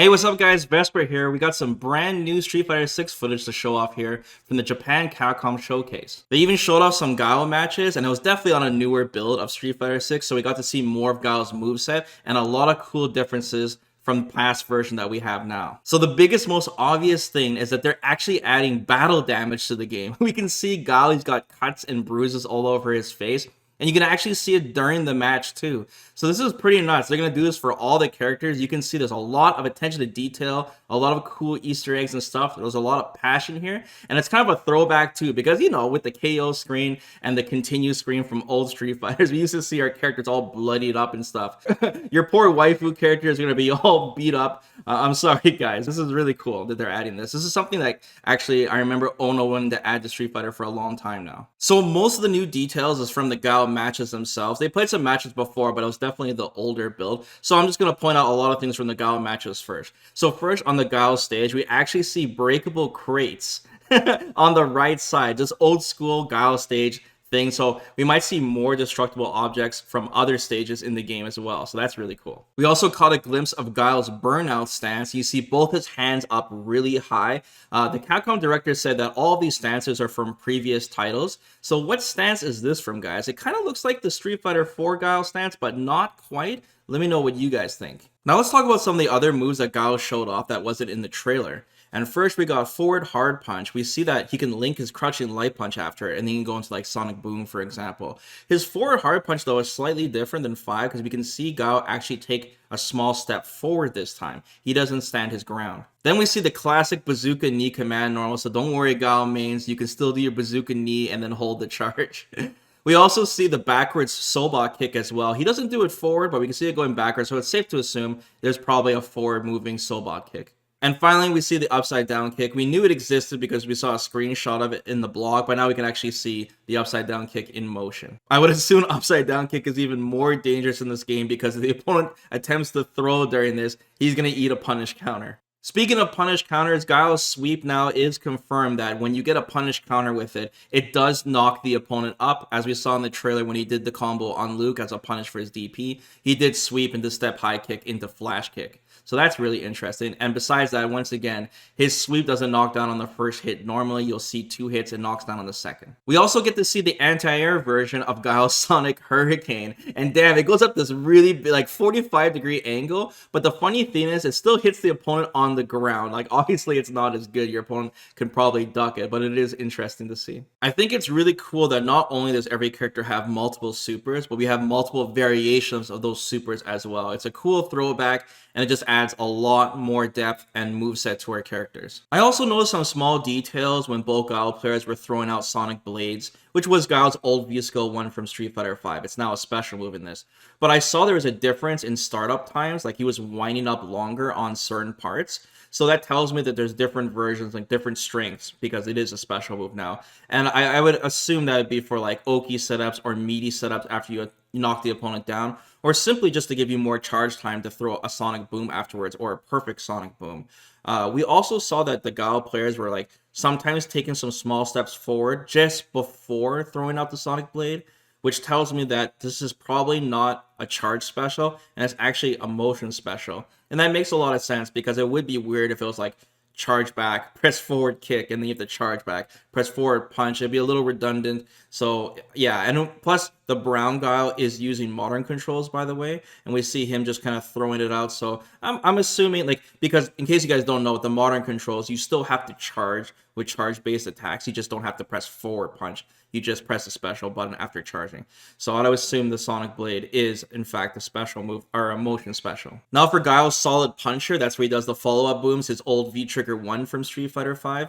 Hey, what's up guys? Vesper here. We got some brand new Street Fighter 6 footage to show off here from the Japan Capcom showcase. They even showed off some Guile matches, and it was definitely on a newer build of Street Fighter 6, so we got to see more of Guile's moveset and a lot of cool differences from the past version that we have now. So the biggest, most obvious thing is that they're actually adding battle damage to the game. We can see Guile, he's got cuts and bruises all over his face, and you can actually see it during the match too. So this is pretty nuts. They're going to do this for all the characters. You can see there's a lot of attention to detail, a lot of cool Easter eggs and stuff. There's a lot of passion here. And it's kind of a throwback too, because, you know, with the KO screen and the continue screen from old Street Fighters, we used to see our characters all bloodied up and stuff. Your poor waifu character is going to be all beat up. I'm sorry, guys. This is really cool that they're adding this. This is something that actually I remember Ono wanting to add to Street Fighter for a long time now. So most of the new details is from the Guile matches themselves. They played some matches before, but it was definitely the older build. So I'm just going to point out a lot of things from the Guile matches first. So first, on the Guile stage, we actually see breakable crates on the right side. Just old school Guile stage thing. So we might see more destructible objects from other stages in the game as well. So that's really cool. We also caught a glimpse of Guile's burnout stance. You see both his hands up really high. The Capcom director said that all of these stances are from previous titles. So what stance is this from, guys? It kind of looks like the Street Fighter 4 Guile stance, but not quite. Let me know what you guys think. Now let's talk about some of the other moves that Guile showed off that wasn't in the trailer. And first we got forward hard punch. We see that he can link his crushing light punch after it, and then he can go into like Sonic Boom, for example. His forward hard punch though is slightly different than 5 because we can see Guile actually take a small step forward this time. He doesn't stand his ground. Then we see the classic bazooka knee command normal, so don't worry Guile mains, you can still do your bazooka knee and then hold the charge. We also see the backwards Sobot kick as well. He doesn't do it forward, but we can see it going backwards, so it's safe to assume there's probably a forward moving Sobot kick. And finally, we see the upside down kick. We knew it existed because we saw a screenshot of it in the blog, but now we can actually see the upside down kick in motion. I would assume upside down kick is even more dangerous in this game because if the opponent attempts to throw during this, he's going to eat a punish counter. Speaking of punish counters, Guile's sweep now is confirmed that when you get a punish counter with it, it does knock the opponent up, as we saw in the trailer when he did the combo on Luke as a punish for his DP. He did sweep into step high kick into flash kick. So that's really interesting. And besides that, once again, his sweep doesn't knock down on the first hit. Normally, you'll see 2 hits and knocks down on the second. We also get to see the anti-air version of Guile's Sonic Hurricane. And damn, it goes up this really like 45-degree angle. But the funny thing is, it still hits the opponent on the ground. Like, obviously, it's not as good. Your opponent can probably duck it, but it is interesting to see. I think it's really cool that not only does every character have multiple supers, but we have multiple variations of those supers as well. It's a cool throwback, and it just adds a lot more depth and moveset to our characters. I also noticed some small details when both Guile players were throwing out Sonic Blades, which was Guile's old V-Skill 1 from Street Fighter 5. It's now a special move in this. But I saw there was a difference in startup times, like he was winding up longer on certain parts. So that tells me that there's different versions, like different strengths, because it is a special move now. And I would assume that would be for like Oki setups or meaty setups after you knock the opponent down, or simply just to give you more charge time to throw a Sonic Boom afterwards, or a perfect Sonic Boom. We also saw that the Guile players were like sometimes taking some small steps forward just before throwing out the Sonic Blade, which tells me that this is probably not a charge special, and it's actually a motion special. And that makes a lot of sense, because it would be weird if it was like charge back, press forward kick, and then you have to charge back, press forward punch. It'd be a little redundant. So yeah, and plus the brown Guile is using modern controls, by the way, and we see him just kind of throwing it out. So I'm assuming, like, because in case you guys don't know, with the modern controls, you still have to charge with charge-based attacks. You just don't have to press forward punch. You just press the special button after charging. So I would assume the Sonic Blade is, in fact, a special move, or a motion special. Now for Guile's Solid Puncher, that's where he does the follow-up booms, his old V-Trigger 1 from Street Fighter 5.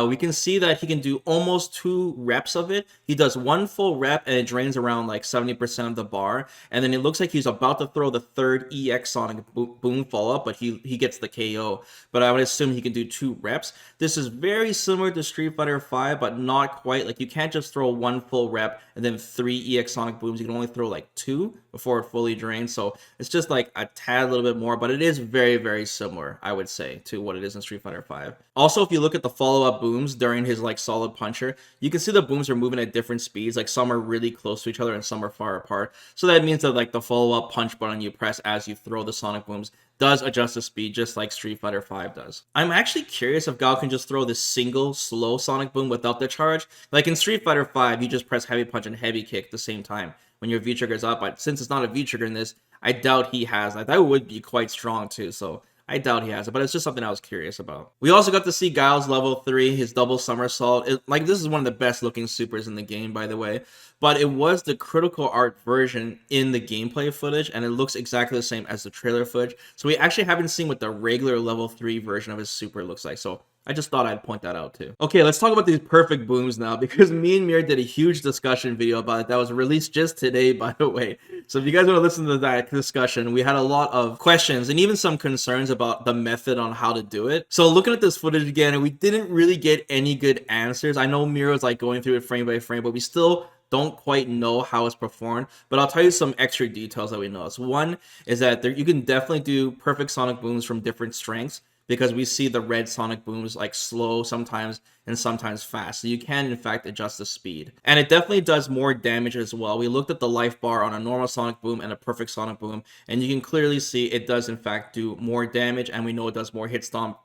We can see that he can do almost 2 reps of it. He does 1 full rep, and it drains around like 70% of the bar. And then it looks like he's about to throw the third EX Sonic Boom follow-up, but he gets the KO. But I would assume he can do 2 reps. This is very similar to Street Fighter 5, but not quite. Like, you can't just throw 1 full rep and then 3 EX Sonic Booms. You can only throw like 2 before it fully drains. So it's just like a tad a little bit more, but it is very, very similar, I would say, to what it is in Street Fighter 5. Also, if you look at the follow-up booms during his like solid puncher, you can see the booms are moving at different speeds. Like some are really close to each other and some are far apart. So that means that like the follow-up punch button you press as you throw the sonic booms does adjust the speed just like Street Fighter V does. I'm actually curious if Guile can just throw this single slow sonic boom without the charge. Like in Street Fighter V, you just press heavy punch and heavy kick at the same time when your V trigger is up. But since it's not a V trigger in this, I doubt he has that. That would be quite strong too. So I doubt he has it, but it's just something I was curious about. We also got to see Guile's level 3, his double somersault. Like, this is one of the best looking supers in the game, by the way. But it was the critical art version in the gameplay footage, and it looks exactly the same as the trailer footage. So we actually haven't seen what the regular level 3 version of his super looks like. So I just thought I'd point that out too. Okay, let's talk about these perfect booms now, because me and Mir did a huge discussion video about it that was released just today, by the way. So if you guys want to listen to that discussion, we had a lot of questions and even some concerns about the method on how to do it. So looking at this footage again, and we didn't really get any good answers. I know Mir was like going through it frame by frame, but we still don't quite know how it's performed. But I'll tell you some extra details that we noticed. One is that you can definitely do perfect sonic booms from different strengths, because we see the red sonic booms like slow sometimes and sometimes fast. So you can in fact adjust the speed. And it definitely does more damage as well. We looked at the life bar on a normal sonic boom and a perfect sonic boom, and you can clearly see it does in fact do more damage, and we know it does more hit stun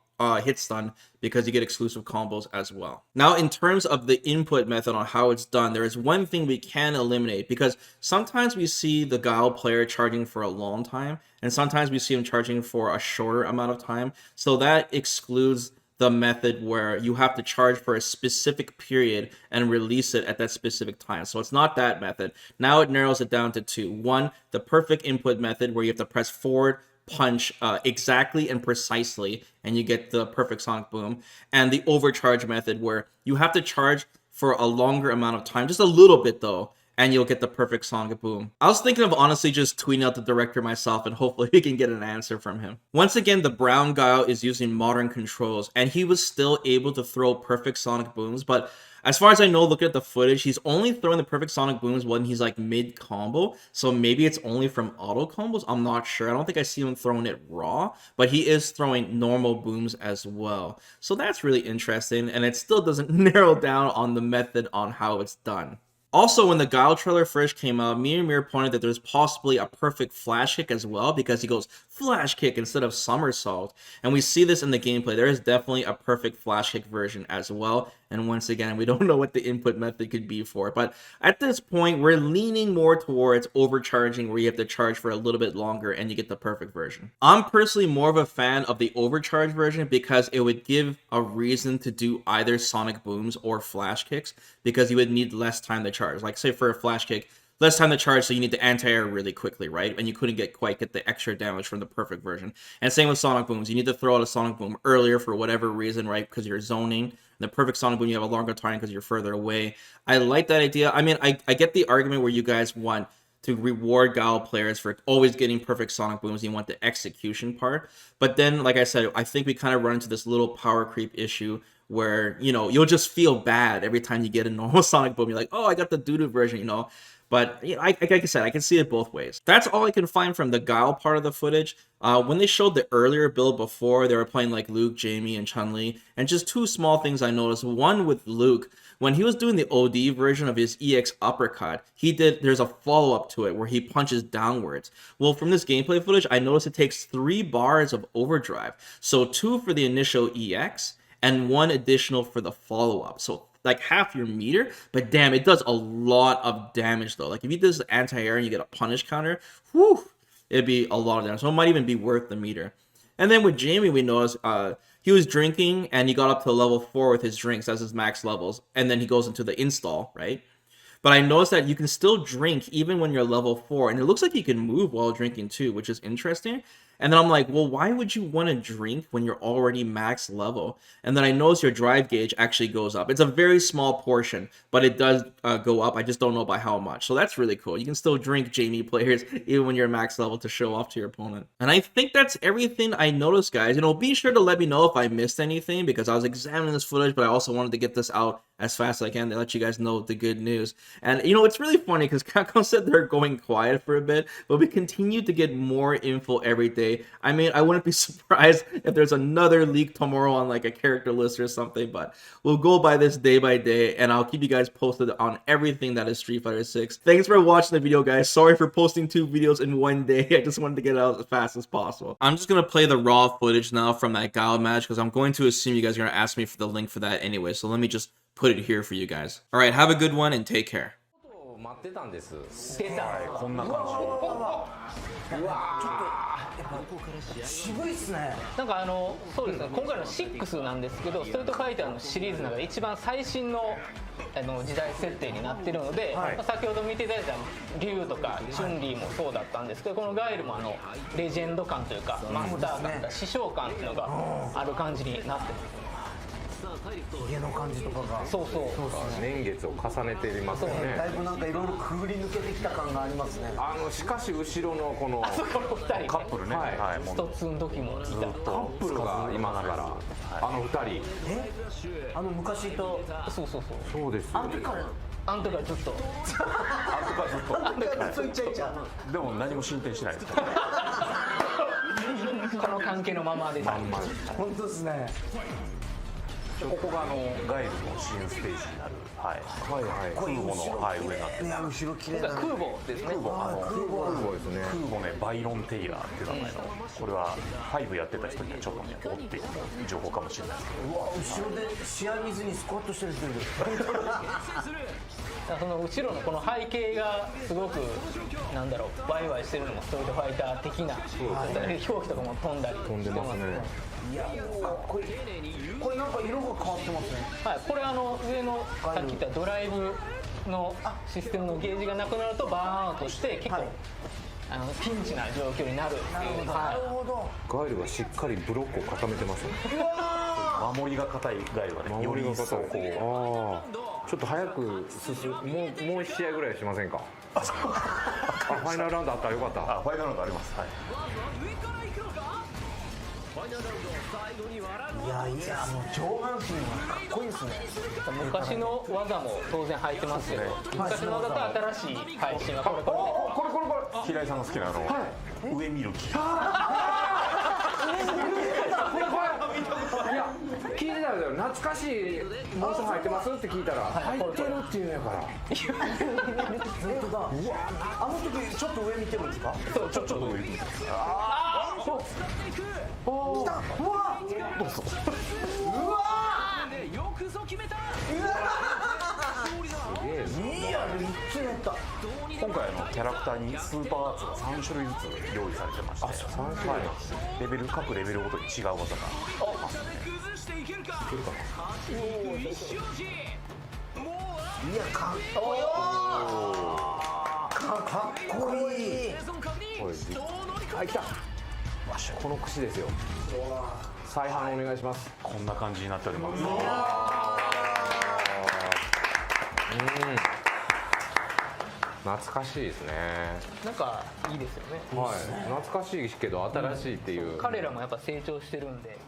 because you get exclusive combos as well. Now, in terms of the input method on how it's done, there is one thing we can eliminate, because sometimes we see the Guile player charging for a long time, and sometimes we see him charging for a shorter amount of time. So that excludes the method where you have to charge for a specific period and release it at that specific time. So it's not that method. Now it narrows it down to two. One, the perfect input method, where you have to press forward punch exactly and precisely, and you get the perfect sonic boom, and the overcharge method, where you have to charge for a longer amount of time, just a little bit though, and you'll get the perfect sonic boom. I was thinking of honestly just tweeting out the director myself, and hopefully we can get an answer from him. Once again, the brown Guile is using modern controls, and he was still able to throw perfect sonic booms, but as far as I know, looking at the footage, he's only throwing the perfect sonic booms when he's like mid combo. So maybe it's only from auto combos. I'm not sure. I don't think I see him throwing it raw, but he is throwing normal booms as well. So that's really interesting, and it still doesn't narrow down on the method on how it's done. Also, when the Guile trailer first came out, me and Mir pointed that there's possibly a perfect flash kick as well, because he goes flash kick instead of somersault. And we see this in the gameplay. There is definitely a perfect flash kick version as well. And once again, we don't know what the input method could be for it. But at this point, we're leaning more towards overcharging, where you have to charge for a little bit longer and you get the perfect version. I'm personally more of a fan of the overcharge version, because it would give a reason to do either sonic booms or flash kicks, because you would need less time to charge. Like say for a flash kick, less time to charge, so you need to anti-air really quickly, right? And you couldn't quite get the extra damage from the perfect version. And same with sonic booms. You need to throw out a sonic boom earlier for whatever reason, right? Because you're zoning. The perfect sonic boom, you have a longer time because you're further away. I like that idea. I mean, I get the argument where you guys want to reward Guile players for always getting perfect sonic booms. You want the execution part. But then, like I said, I think we kind of run into this little power creep issue where, you know, you'll just feel bad every time you get a normal sonic boom. You're like, oh, I got the doo-doo version, you know. But you know, like I said, I can see it both ways. That's all I can find from the Guile part of the footage. When they showed the earlier build before, they were playing like Luke, Jamie, and Chun-Li. And just two small things I noticed. One with Luke, when he was doing the OD version of his EX uppercut, there's a follow-up to it where he punches downwards. Well, from this gameplay footage, I noticed it takes 3 bars of overdrive. So 2 for the initial EX and 1 additional for the follow-up. So like half your meter, but damn, it does a lot of damage though. Like if you do this anti-air and you get a punish counter, whew, it'd be a lot of damage. So it might even be worth the meter. And then with Jamie, we noticed he was drinking and he got up to level 4 with his drinks as his max levels, and then he goes into the install, right? But I noticed that you can still drink even when you're level 4, and it looks like you can move while drinking too, which is interesting. And then I'm like, well, why would you want to drink when you're already max level? And then I notice your drive gauge actually goes up. It's a very small portion, but it does go up. I just don't know by how much. So that's really cool. You can still drink, Jamie players, even when you're max level, to show off to your opponent. And I think that's everything I noticed, guys. You know, be sure to let me know if I missed anything, because I was examining this footage, but I also wanted to get this out as fast as I can to let you guys know the good news. And you know, it's really funny because Capcom said they're going quiet for a bit, but we continue to get more info every day. I mean, I wouldn't be surprised if there's another leak tomorrow on like a character list or something, but we'll go by this day by day, and I'll keep you guys posted on everything that is Street Fighter 6. Thanks for watching the video, guys. Sorry for posting 2 videos in one day. I just wanted to get it out as fast as possible. I'm just gonna play the raw footage now from that Guile match because I'm going to assume you guys are gonna ask me for the link for that anyway, so let me just put it here for you guys. All right, have a good one and take care. こんな感じ。うわー、渋いっすね。なんかそうですね。今回の6なんですけど、ストリートファイターのシリーズの中で一番最新の時代設定になってるので、先ほど見ていただいたリュウとかチュンリーもそうだったんですけど、このガイルもレジェンド感というかマスター感とか師匠感っていうのがある感じになってます。家の感じとかがそう年月を重ねていますよね。だいぶなんかいろいろくぐり抜けてきた感がありますね。しかし後ろのこのカップルね、スト2の時もいたカップルが今だから2人昔とそうですよ。あんたからずっとでも何も進展しないですこの関係のままです。本当ですね。ここがガイルの新ステージになる空母の上になってる。後ろ綺麗な空母ですね。空母ですね。空母ね、バイロン・テイラーっていう名前の、これは5やってた人にはちょっとね追っている情報かもしれないですけど。うわ、後ろで試合見ずにスクワットしてる人いる。その後ろのこの背景がすごくなんだろう、ワイワイしてるのもストリートファイター的な飛行機とかも飛んだり飛んでますね。いや、かっこいい。これなんか色が変わってますね。はい、これ上のさっき言ったドライブのシステムのゲージがなくなるとバーンとして結構、ピンチな状況になるっていう。なるほど。ガイルがしっかりブロックを固めてますね。守りが硬いガイルはね、より一層こうちょっと早く進む。もう1試合ぐらいしませんか。ファイナルラウンドあったらよかった。ファイナルラウンドあります。いや、上半身がかっこいいですね。昔の技も当然入ってますけど、昔の技と新しい配信はこれ平井さんの好きな上見る気。いや、聞いてたよ。懐かしいモンスター入ってますって聞いたら入ってるっていうのやから。本当だ。時ちょっと上見てるんですか。そう、ちょっと上見てる。来た。うわ。どうぞ。うわ。よくぞ決めた。すげえ。いや、3つやった。今回キャラクターにスーパーアーツが3種類ずつ用意されてまして、3種類、各レベルごとに違う技がありますね。いけるかいや、かっこいい。かっこいい。来た。この串ですよ。再販お願いします。こんな感じになっております。懐かしいですね。なんかいいですよね。懐かしいけど新しいっていう。彼らもやっぱ成長してるんで。